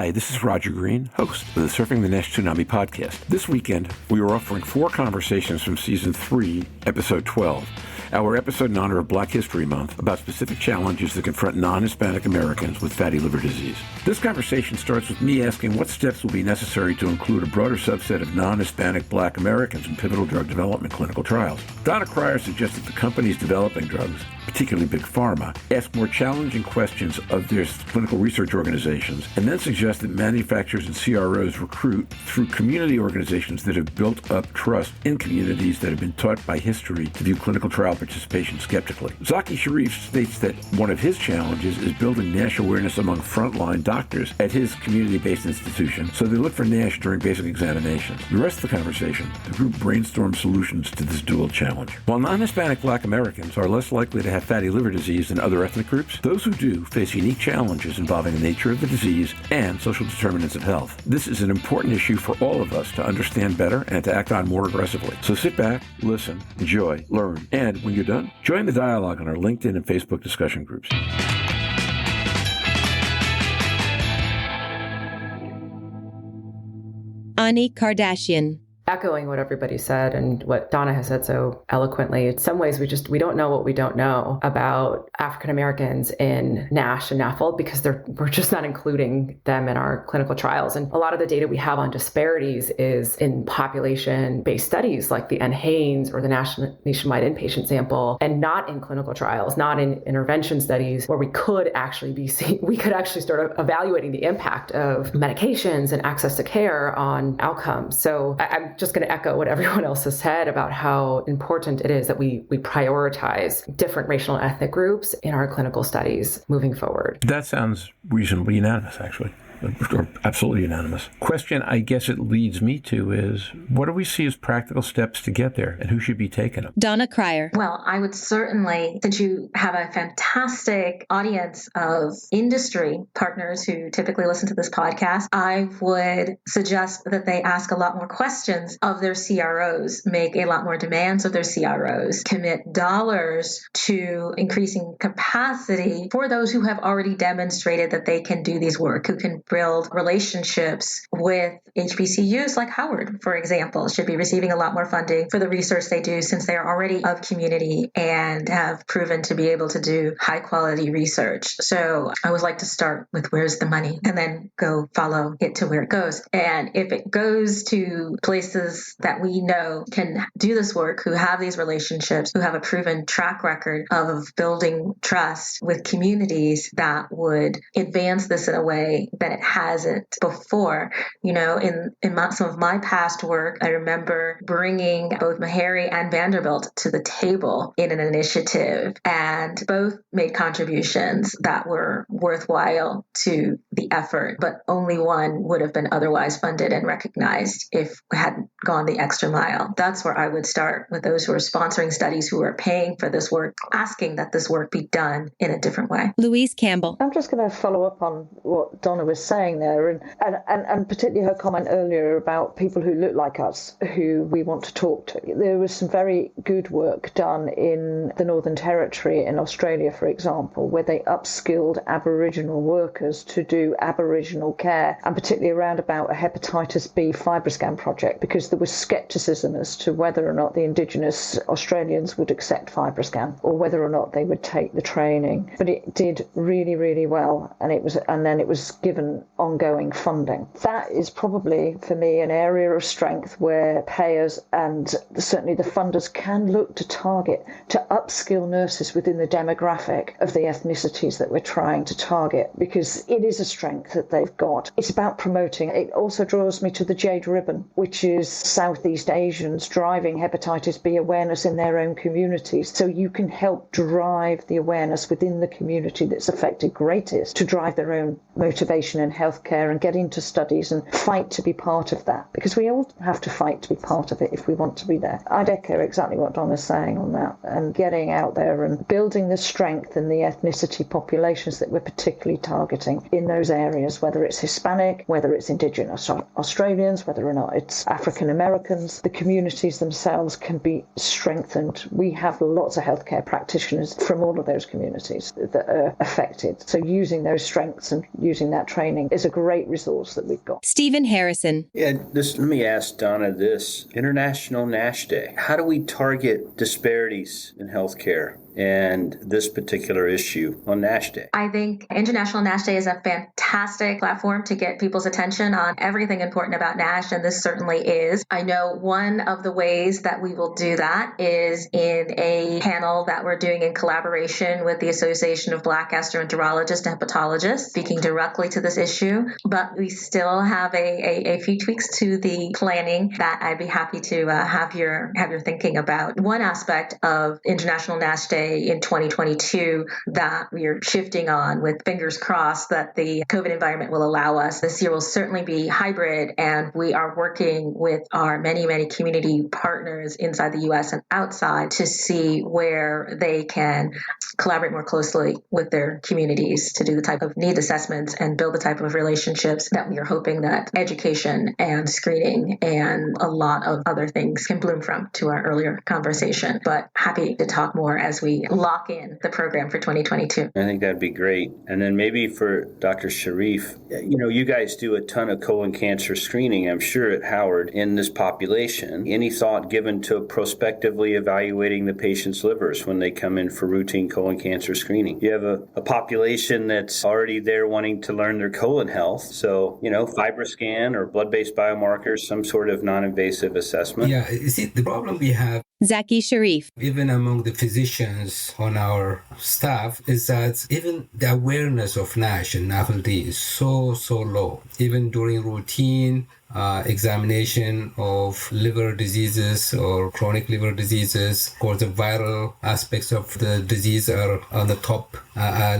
Hi, this is Roger Green, host of the Surfing the NASH Tsunami podcast. This weekend, we are offering 4 conversations from Season 3, Episode 12, our episode in honor of Black History Month about specific challenges that confront non-Hispanic Americans with fatty liver disease. This conversation starts with me asking what steps will be necessary to include a broader subset of non-Hispanic Black Americans in pivotal drug development clinical trials. Donna Cryer suggests that the companies developing drugs, particularly Big Pharma, ask more challenging questions of their clinical research organizations, and then suggests that manufacturers and CROs recruit through community organizations that have built up trust in communities that have been taught by history to view clinical trial participation skeptically. Zaki Sharif states that one of his challenges is building NASH awareness among frontline doctors at his community-based institution, so they look for NASH during basic examinations. The rest of the conversation, the group brainstorms solutions to this dual challenge. While non-Hispanic Black Americans are less likely to have fatty liver disease than other ethnic groups, those who do face unique challenges involving the nature of the disease and social determinants of health. This is an important issue for all of us to understand better and to act on more aggressively. So sit back, listen, enjoy, learn, and when you're done, join the dialogue on our LinkedIn and Facebook discussion groups. Ani Kardashian. Echoing what everybody said and what Donna has said so eloquently, in some ways we don't know what we don't know about African Americans in NASH and NAFLD because we're just not including them in our clinical trials. And a lot of the data we have on disparities is in population-based studies like the NHANES or the nationwide inpatient sample, and not in clinical trials, not in intervention studies where we could actually start evaluating the impact of medications and access to care on outcomes. So I'm just going to echo what everyone else has said about how important it is that we prioritize different racial and ethnic groups in our clinical studies moving forward. That sounds reasonably unanimous, actually. Or absolutely unanimous. Question I guess it leads me to is, what do we see as practical steps to get there, and who should be taking them? Donna Cryer. Well, I would certainly, since you have a fantastic audience of industry partners who typically listen to this podcast, I would suggest that they ask a lot more questions of their CROs, make a lot more demands of their CROs, commit dollars to increasing capacity for those who have already demonstrated that they can do these work, who can build relationships with HBCUs like Howard, for example, should be receiving a lot more funding for the research they do since they are already of community and have proven to be able to do high quality research. So I always like to start with where's the money and then go follow it to where it goes. And if it goes to places that we know can do this work, who have these relationships, who have a proven track record of building trust with communities, that would advance this in a way that it hasn't before. You know, in some of my past work, I remember bringing both Meharry and Vanderbilt to the table in an initiative, and both made contributions that were worthwhile to the effort, but only one would have been otherwise funded and recognized if we hadn't gone the extra mile. That's where I would start, with those who are sponsoring studies, who are paying for this work, asking that this work be done in a different way. Louise Campbell. I'm just going to follow up on what Donna was saying there, and particularly her comment earlier about people who look like us, who we want to talk to. There was some very good work done in the Northern Territory in Australia, for example, where they upskilled Aboriginal workers to do Aboriginal care, and particularly around about a hepatitis B FibroScan project, because there was scepticism as to whether or not the Indigenous Australians would accept FibroScan or whether or not they would take the training. But it did really, really well, and then it was given ongoing funding. That is probably, for me, an area of strength where payers and certainly the funders can look to target, to upskill nurses within the demographic of the ethnicities that we're trying to target, because it is a strength that they've got. It's about promoting. It also draws me to the Jade Ribbon, which is Southeast Asians driving hepatitis B awareness in their own communities. So you can help drive the awareness within the community that's affected greatest to drive their own motivation in healthcare and get into studies and fight to be part of that, because we all have to fight to be part of it if we want to be there. I'd echo exactly what Donna's saying on that, and getting out there and building the strength in the ethnicity populations that we're particularly targeting in those areas, whether it's Hispanic, whether it's Indigenous Australians, whether or not it's African Americans. The communities themselves can be strengthened. We have lots of healthcare practitioners from all of those communities that are affected. So using those strengths and using that training screening is a great resource that we've got. Stephen Harrison. Yeah, let me ask Donna this. International NASH Day. How do we target disparities in healthcare and this particular issue on NASH Day? I think International NASH Day is a fantastic platform to get people's attention on everything important about NASH, and this certainly is. I know one of the ways that we will do that is in a panel that we're doing in collaboration with the Association of Black Gastroenterologists and Hepatologists, speaking directly to this issue. But we still have a few tweaks to the planning that I'd be happy to have your thinking about. One aspect of International NASH Day in 2022 that we are shifting on, with fingers crossed that the COVID environment will allow us. This year will certainly be hybrid, and we are working with our many, many community partners inside the U.S. and outside to see where they can collaborate more closely with their communities to do the type of need assessments and build the type of relationships that we are hoping that education and screening and a lot of other things can bloom from, to our earlier conversation. But happy to talk more as we lock in the program for 2022. I think that'd be great. And then maybe for Dr. Sharif, you guys do a ton of colon cancer screening, I'm sure, at Howard in this population. Any thought given to prospectively evaluating the patient's livers when they come in for routine colon cancer screening? You have a population that's already there wanting to learn their colon health. So, FibroScan or blood-based biomarkers, some sort of non-invasive assessment. Yeah, you see, the problem we have, Zaki Sharif. even among the physicians on our staff, is that even the awareness of NASH and NAFLD is so low. Even during routine examination of liver diseases or chronic liver diseases. Of course, the viral aspects of the disease are on the top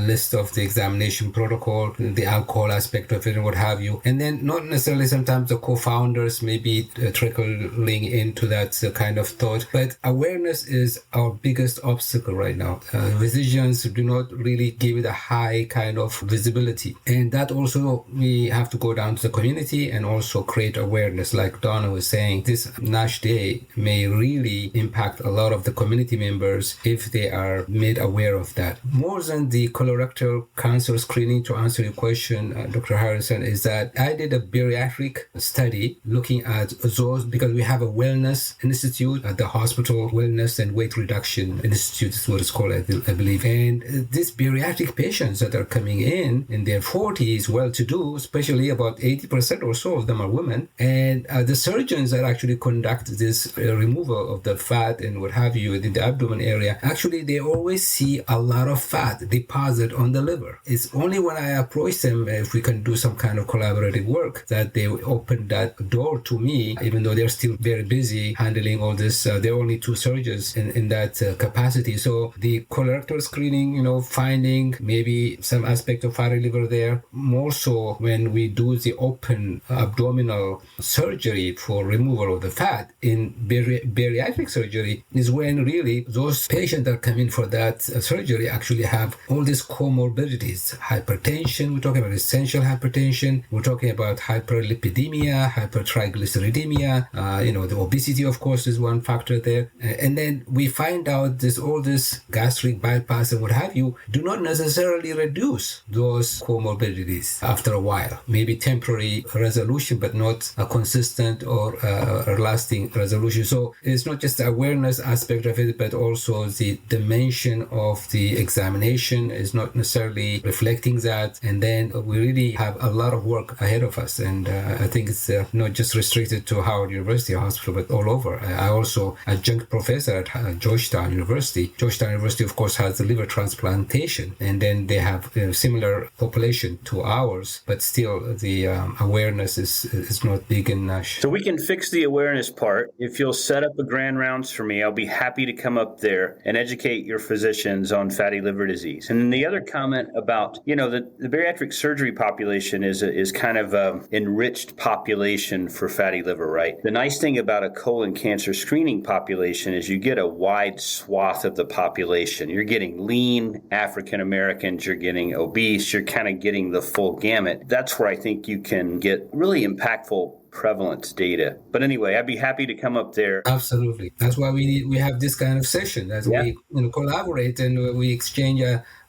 list of the examination protocol, the alcohol aspect of it and what have you. And then not necessarily sometimes the co-founders may be trickling into that kind of thought, but awareness is our biggest obstacle right now. Physicians do not really give it a high kind of visibility. And that also, we have to go down to the community and also create awareness. Like Donna was saying, this NASH Day may really impact a lot of the community members if they are made aware of that. More than the colorectal cancer screening, to answer your question, Dr. Harrison, is that I did a bariatric study looking at those, because we have a wellness institute at the hospital, Wellness and Weight Reduction Institute is what it's called, I believe. And these bariatric patients that are coming in their 40s, well-to-do, especially about 80% or so of them are women. And the surgeons that actually conduct this removal of the fat and what have you in the abdomen area, actually they always see a lot of fat deposit on the liver. It's only when I approach them, if we can do some kind of collaborative work, that they open that door to me, even though they're still very busy handling all this. There are only 2 surgeons in that capacity. So the colorectal screening, finding maybe some aspect of fatty liver there, more so when we do the open abdominal surgery for removal of the fat. In bariatric surgery is when really those patients that come in for that surgery actually have all these comorbidities. Hypertension, we're talking about essential hypertension, we're talking about hyperlipidemia, hypertriglyceridemia, the obesity, of course, is one factor there. And then we find out all this gastric bypass and what have you do not necessarily reduce those comorbidities after a while. Maybe temporary resolution, but not a consistent or a lasting resolution. So it's not just the awareness aspect of it, but also the dimension of the examination is not necessarily reflecting that. And then we really have a lot of work ahead of us. And I think it's not just restricted to Howard University Hospital, but all over. I also adjunct professor at Georgetown University. Georgetown University, of course, has the liver transplantation, and then they have a similar population to ours, but still the awareness is not big in NASH. So we can fix the awareness part. If you'll set up a grand rounds for me, I'll be happy to come up there and educate your physicians on fatty liver disease. And then the other comment about, the bariatric surgery population is kind of an enriched population for fatty liver, right? The nice thing about a colon cancer screening population is you get a wide swath of the population. You're getting lean African Americans, you're getting obese, you're kind of getting the full gamut. That's where I think you can get really impactful prevalence data. But anyway, I'd be happy to come up there. Absolutely. That's why we have this kind of session. That's we collaborate and we exchange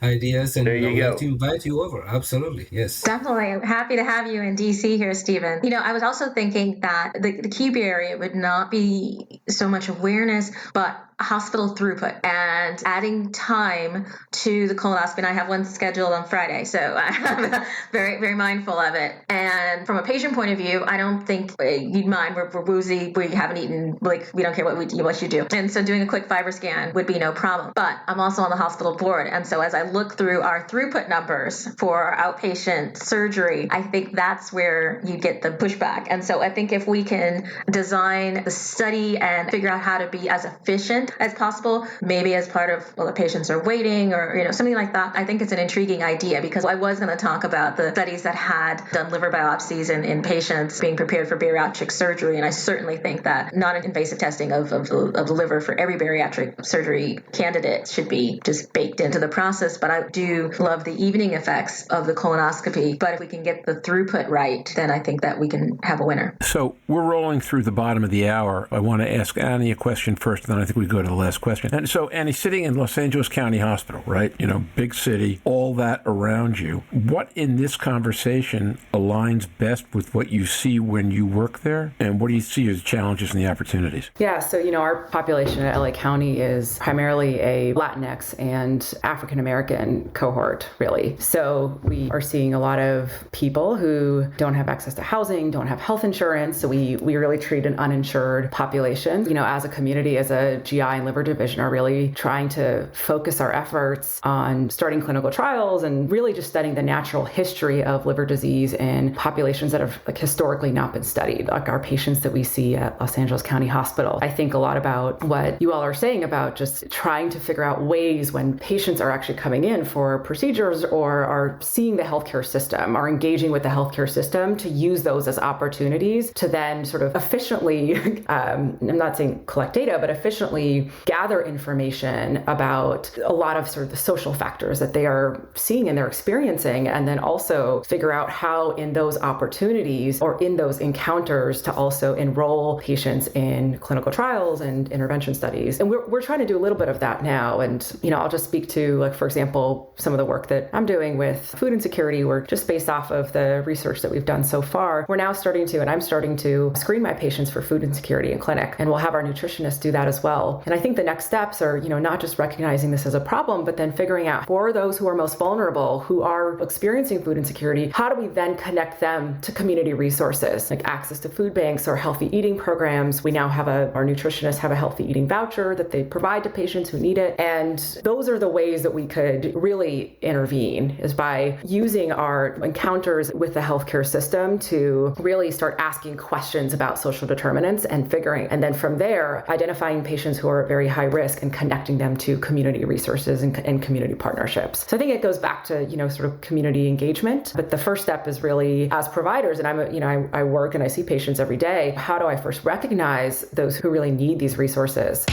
ideas, and there you we go. have to invite you over. Absolutely. Yes. Definitely. I'm happy to have you in DC here, Stephen. I was also thinking that the key barrier would not be so much awareness, but hospital throughput and adding time to the colonoscopy. And I have one scheduled on Friday, so I'm very, very mindful of it. And from a patient point of view, I don't think you'd mind. We're woozy. We haven't eaten. We don't care what you do. And so doing a quick fiber scan would be no problem. But I'm also on the hospital board. And so as I look through our throughput numbers for outpatient surgery, I think that's where you get the pushback. And so I think if we can design the study and figure out how to be as efficient as possible, maybe as part of, the patients are waiting or, something like that. I think it's an intriguing idea, because I was going to talk about the studies that had done liver biopsies in patients being prepared for bariatric surgery. And I certainly think that non-invasive testing of the liver for every bariatric surgery candidate should be just baked into the process. But I do love the evening effects of the colonoscopy. But if we can get the throughput right, then I think that we can have a winner. So we're rolling through the bottom of the hour. I want to ask Ani a question first, and then I think we go to the last question. And so, Ani, sitting in Los Angeles County Hospital, right? Big city, all that around you. What in this conversation aligns best with what you see when you work there? And what do you see as challenges and the opportunities? Yeah, so, our population at LA County is primarily a Latinx and African American cohort, really. So we are seeing a lot of people who don't have access to housing, don't have health insurance. So we really treat an uninsured population. As a community, as a GI and liver division, are really trying to focus our efforts on starting clinical trials and really just studying the natural history of liver disease in populations that have historically not been studied, like our patients that we see at Los Angeles County Hospital. I think a lot about what you all are saying about just trying to figure out ways when patients are actually coming in for procedures or are seeing the healthcare system, are engaging with the healthcare system, to use those as opportunities to then sort of efficiently, I'm not saying collect data, but efficiently gather information about a lot of sort of the social factors that they are seeing and they're experiencing, and then also figure out how in those opportunities or in those encounters to also enroll patients in clinical trials and intervention studies. And we're trying to do a little bit of that now. And, I'll just speak to, for example, some of the work that I'm doing with food insecurity. We're just based off of the research that we've done so far. We're now I'm starting to screen my patients for food insecurity in clinic, and we'll have our nutritionists do that as well. And I think the next steps are, not just recognizing this as a problem, but then figuring out for those who are most vulnerable, who are experiencing food insecurity, how do we then connect them to community resources like access to food banks or healthy eating programs. We now have our nutritionists have a healthy eating voucher that they provide to patients who need it. And those are the ways that we could really intervene, is by using our encounters with the healthcare system to really start asking questions about social determinants and then from there, identifying patients who are at very high risk and connecting them to community resources and community partnerships. So I think it goes back to, sort of community engagement. But the first step is really, as providers, and I work and I see patients every day, how do I first recognize those who really need these resources?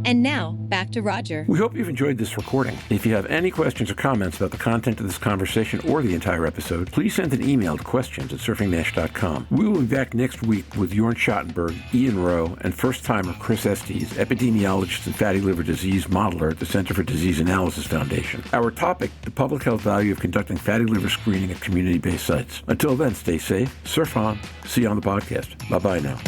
And now, back to Roger. We hope you've enjoyed this recording. If you have any questions or comments about the content of this conversation or the entire episode, please send an email to questions@surfingnash.com. We will be back next week with Jorn Schattenberg, Ian Rowe, and first-timer Chris Estes, epidemiologist and fatty liver disease modeler at the Center for Disease Analysis Foundation. Our topic, the public health value of conducting fatty liver screening at community-based sites. Until then, stay safe, surf on, see you on the podcast. Bye-bye now.